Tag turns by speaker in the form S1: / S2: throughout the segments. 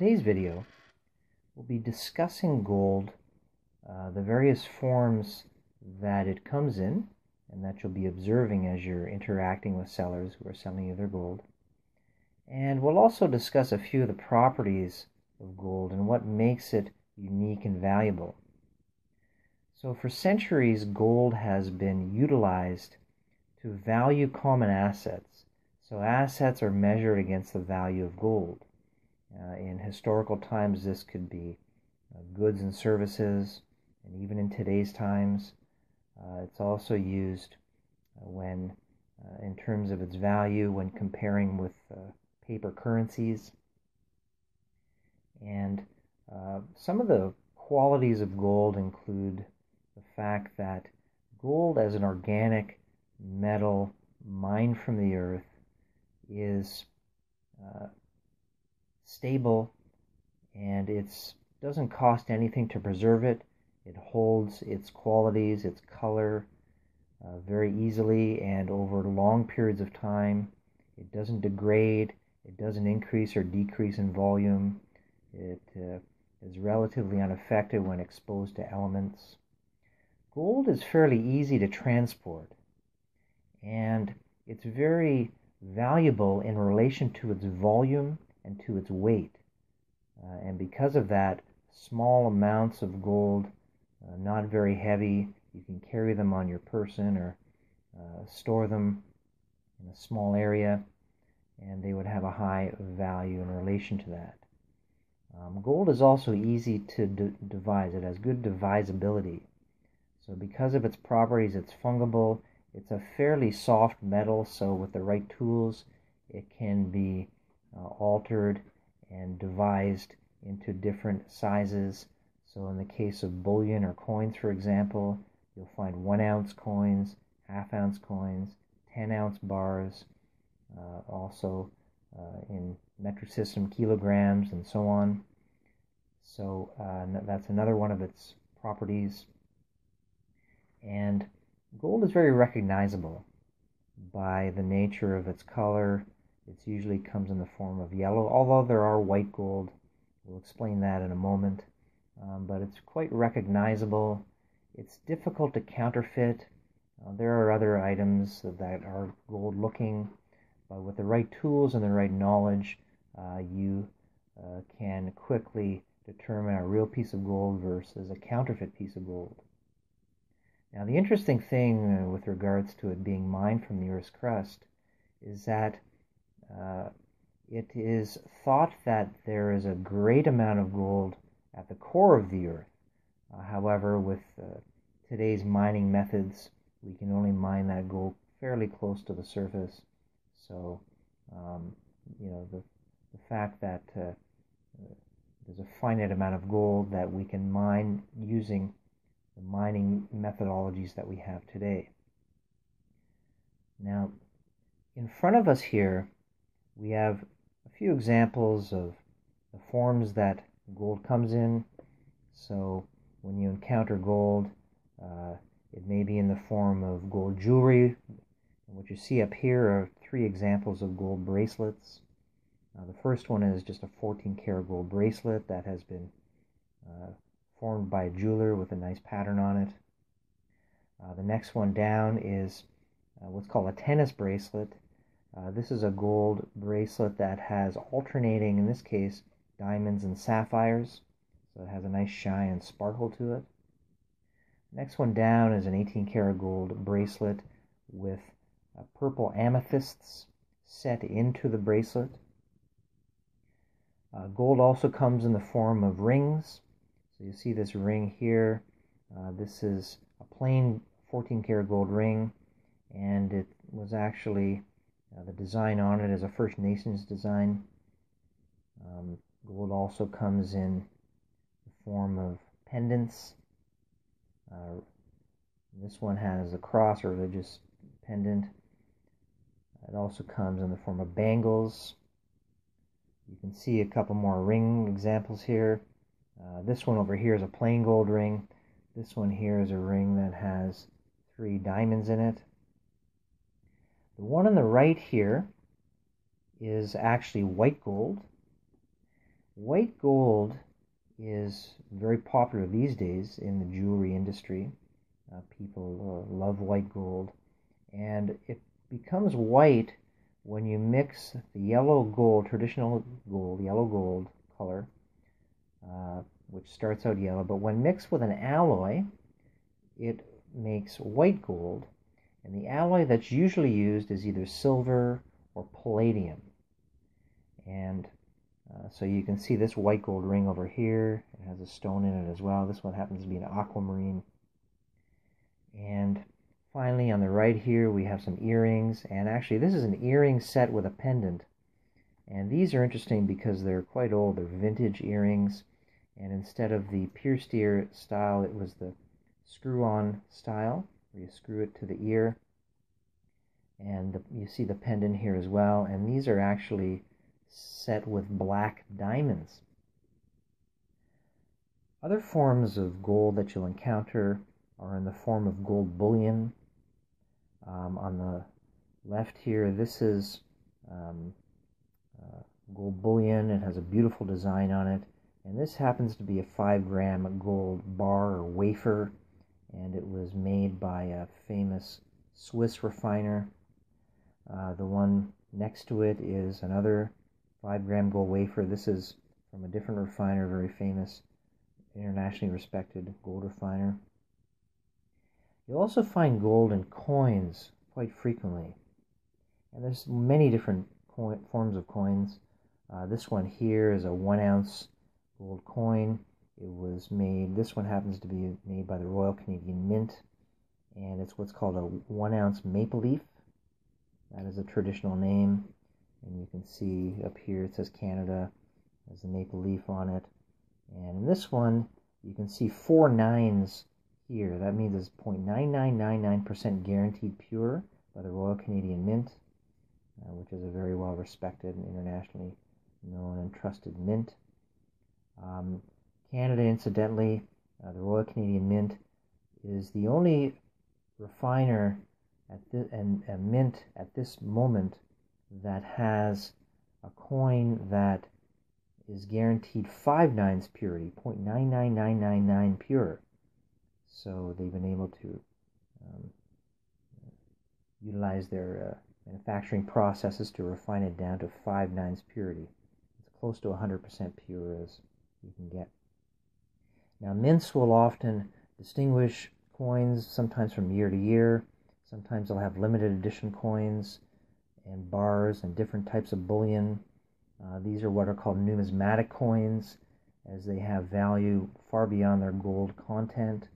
S1: today's video, we'll be discussing gold, the various forms that it comes in, and that you'll be observing as you're interacting with sellers who are selling you their gold. And we'll also discuss a few of the properties of gold and what makes it unique and valuable. So for centuries, gold has been utilized to value common assets. So assets are measured against the value of gold. In historical times, this could be goods and services, and even in today's times, it's also used when, in terms of its value, when comparing with paper currencies. And some of the qualities of gold include the fact that gold as an organic metal mined from the earth is stable, and it doesn't cost anything to preserve it. It holds its qualities, its color, very easily and over long periods of time. It doesn't degrade. It doesn't increase or decrease in volume. It is relatively unaffected when exposed to elements. Gold is fairly easy to transport, and it's very valuable in relation to its volume and to its weight. And because of that, small amounts of gold, not very heavy, you can carry them on your person or store them in a small area, and they would have a high value in relation to that. Gold is also easy to devise. It has good devisability. So because of its properties, it's fungible. It's a fairly soft metal, so with the right tools, it can be altered and devised into different sizes. So in the case of bullion or coins, for example, you'll find 1 ounce coins, half-ounce coins, 10-ounce bars, also in metric system kilograms and so on. So that's another one of its properties. And gold is very recognizable by the nature of its color. It usually comes in the form of yellow, although there are white gold. We'll explain that in a moment. But it's quite recognizable. It's difficult to counterfeit. There are other items that are gold looking, but with the right tools and the right knowledge, you can quickly determine a real piece of gold versus a counterfeit piece of gold. Now, the interesting thing with regards to it being mined from the Earth's crust is that it is thought that there is a great amount of gold at the core of the Earth. However, with today's mining methods, we can only mine that gold fairly close to the surface. So, the fact that there's a finite amount of gold that we can mine using the mining methodologies that we have today. Now, in front of us here, we have a few examples of the forms that gold comes in. So when you encounter gold, it may be in the form of gold jewelry. And what you see up here are 3 examples of gold bracelets. The first one is just a 14-karat gold bracelet that has been formed by a jeweler with a nice pattern on it. The next one down is what's called a tennis bracelet. This is a gold bracelet that has alternating, in this case, diamonds and sapphires. So it has a nice shine and sparkle to it. Next one down is an 18-karat gold bracelet with purple amethysts set into the bracelet. Gold also comes in the form of rings. So you see this ring here. This is a plain 14-karat gold ring, and it was actually, the design on it is a First Nations design. Gold also comes in the form of pendants. This one has a cross, or religious pendant. It also comes in the form of bangles. You can see a couple more ring examples here. This one over here is a plain gold ring. This one here is a ring that has 3 diamonds in it. The one on the right here is actually white gold. White gold is very popular these days in the jewelry industry. People love white gold, and it becomes white when you mix the yellow gold, traditional gold, yellow gold color, which starts out yellow, but when mixed with an alloy, it makes white gold, and the alloy that's usually used is either silver or palladium. And so you can see this white gold ring over here. It has a stone in it as well. This one happens to be an aquamarine. And finally, on the right here, we have some earrings. And actually, this is an earring set with a pendant. And these are interesting because they're quite old. They're vintage earrings. And instead of the pierced ear style, it was the screw-on style, where you screw it to the ear. And you see the pendant here as well. And these are actually set with black diamonds. Other forms of gold that you'll encounter are in the form of gold bullion. On the left here, this is gold bullion. It has a beautiful design on it, and this happens to be a 5-gram gold bar or wafer, and it was made by a famous Swiss refiner. The one next to it is another 5-gram gold wafer. This is from a different refiner, very famous, internationally respected gold refiner. You'll also find gold in coins quite frequently. And there's many different forms of coins. This one here is a 1-ounce gold coin. It was made, this one happens to be made by the Royal Canadian Mint, and it's what's called a 1-ounce maple leaf. That is a traditional name. And you can see up here it says Canada, has a maple leaf on it. And in this one, you can see 4 nines here. That means it's 0.9999% guaranteed pure by the Royal Canadian Mint, which is a very well respected and internationally known and trusted mint. Canada, incidentally, the Royal Canadian Mint is the only refiner and mint at this moment that has a coin that is guaranteed 5 nines purity, 0.99999 pure. So they've been able to utilize their manufacturing processes to refine it down to 5 nines purity. It's close to 100% pure as you can get. Now, mints will often distinguish coins, sometimes from year to year. Sometimes they'll have limited edition coins and bars and different types of bullion. These are what are called numismatic coins, as they have value far beyond their gold content.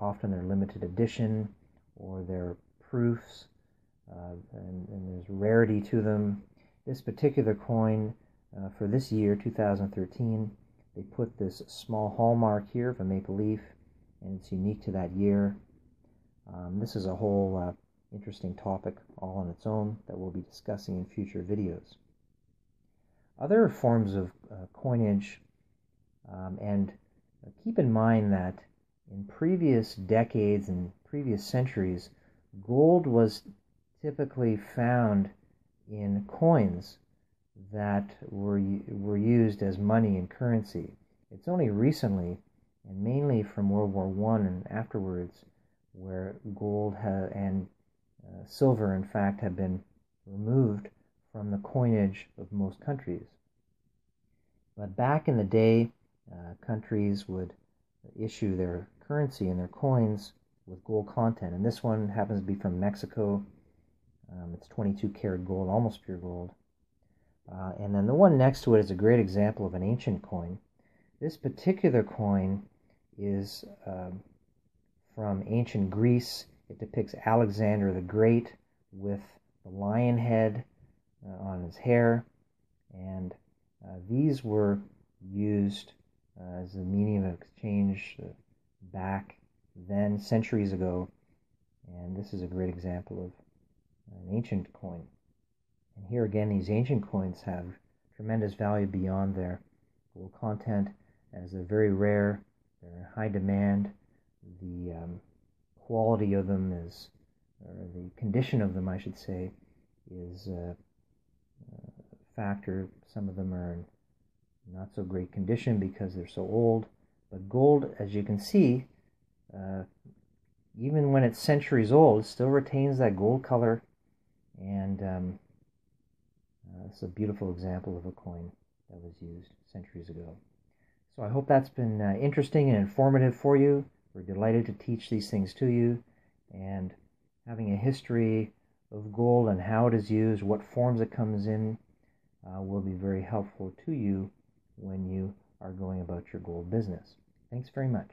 S1: Often they're limited edition, or they're proofs, and there's rarity to them. This particular coin, for this year, 2013, they put this small hallmark here of a maple leaf, and it's unique to that year. This is a whole interesting topic all on its own that we'll be discussing in future videos. Other forms of coinage, and keep in mind that in previous decades and previous centuries, gold was typically found in coins that were used as money and currency. It's only recently, and mainly from World War I and afterwards, where gold and silver, in fact, have been removed from the coinage of most countries. But back in the day, countries would issue their currency and their coins with gold content, and this one happens to be from Mexico. It's 22 karat gold, almost pure gold. And then the one next to it is a great example of an ancient coin. This particular coin is from ancient Greece. It depicts Alexander the Great with the lion head on his hair, and these were used as a medium of exchange back then, centuries ago, and this is a great example of an ancient coin. And here again, these ancient coins have tremendous value beyond their gold content, as they're very rare, they're in high demand. The quality of them is, or the condition of them, I should say, is a factor. Some of them are in not so great condition because they're so old. But gold, as you can see, even when it's centuries old, it still retains that gold color. And it's a beautiful example of a coin that was used centuries ago. So I hope that's been interesting and informative for you. We're delighted to teach these things to you. And having a history of gold and how it is used, what forms it comes in, will be very helpful to you when you are going about your gold business. Thanks very much.